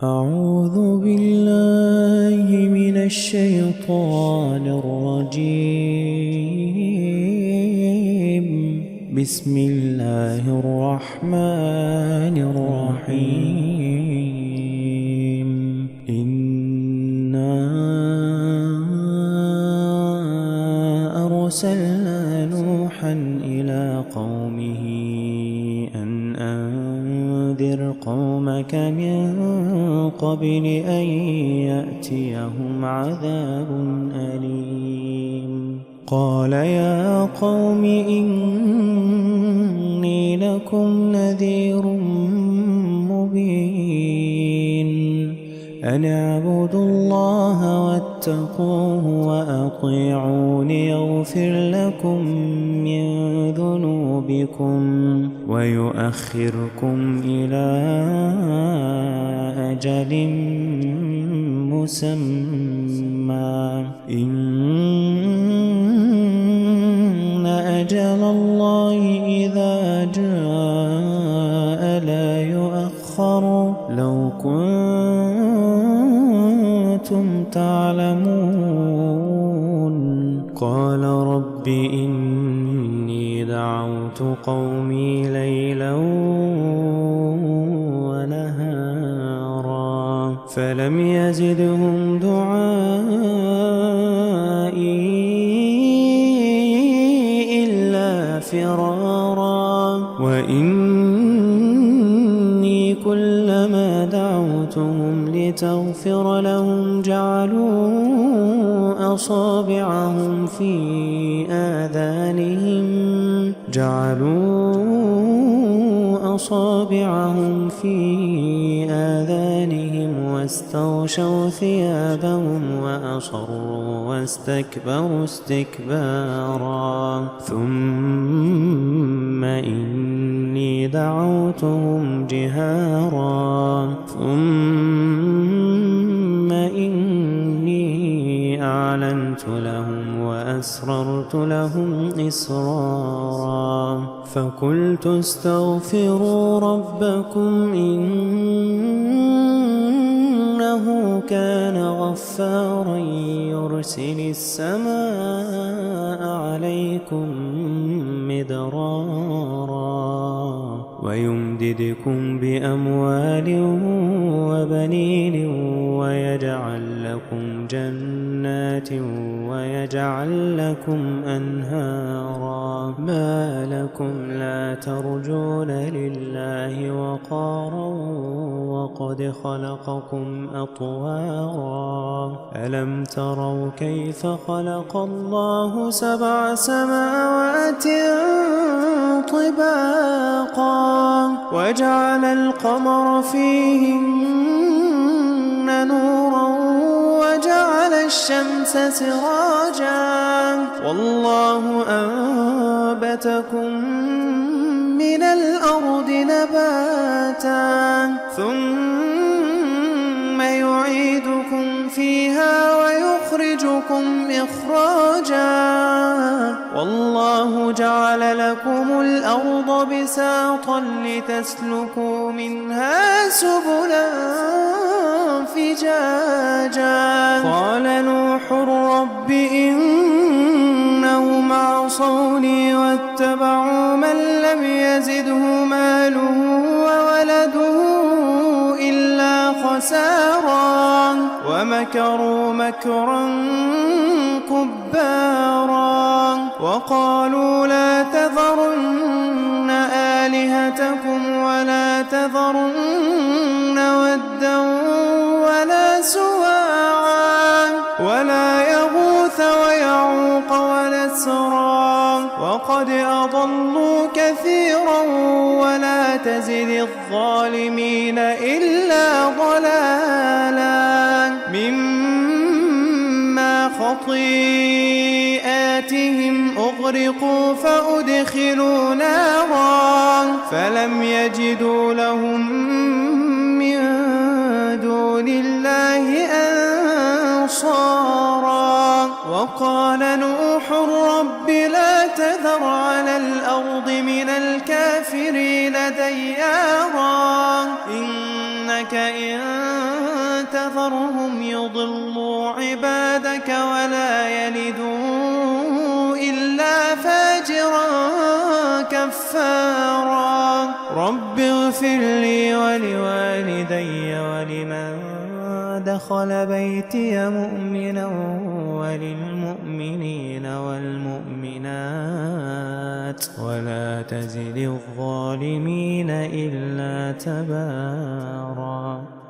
أعوذ بالله من الشيطان الرجيم. بسم الله الرحمن الرحيم. إنا أرسلنا نوحا إلى قومه أن أنذر قومك من قبل أن يأتيهم عذاب أليم. قال يا قوم إني لكم نذير مبين أن اعبدوا الله واتقوه وأطيعون يغفر لكم من ذنوبكم ويؤخركم إلى أجل مسمى إن أجل الله إذا جاء لا يؤخر لو كنتم تعلمون. قال رب إني دعوت قومي ليلا ونهارا فلم يزدهم دعائي إلا فرارا وإني كلما دعوتهم لتغفر لهم جعلوا أصابعهم في آذانهم واستغشوا ثيابهم وأصروا واستكبروا استكبارا ثم إني دعوتهم جهارا ثم إني أعلنت لهم وأسررت لهم إسرارا فقلت استغفروا ربكم إنه كان غفارا يرسل السماء عليكم مدرارا ويمددكم بأموال وبنين ويجعل لكم جنات ويجعل لكم أنهارا ما لكم لا ترجون لله وقارا وقد خلقكم أطوارا ألم تروا كيف خلق الله 7 سماوات طباقا وجعل القمر فيهن نورا وجعل الشمس سراجا والله أنبتكم من الأرض نباتا ثم يعيدكم فيها ويخرجكم إخراجا والله جعل لكم الأرض بساطا لتسلكوا منها سبلا فجاجا قال نوح رب إنهم عصوني واتبعوا من لم يزده ماله وولده إلا خسارا ومكروا مكرا كبارا وقالوا لا تذرن آلهتكم ولا تذرن ودا ولا سواعا ولا يغوث ويعوق ونسرا وقد أضلوا كثيرا ولا تزد الظالمين إلا ضلالا مما خطيئاتهم أغرقوا فأدخلوا نارا فلم يجدوا لهم من دون الله أنصارا وقال نوح رب لا تذر على الأرض من الكافرين ديارا إنك إن تذرهم يضلوا عبادك ولا يلدوا إلا فاجرا كفارا. رب اغفر لي ولوالدي ولمن دخل بيتي مؤمنا وللمؤمنين والمؤمنات ولا تزد الظالمين إلا تبارا.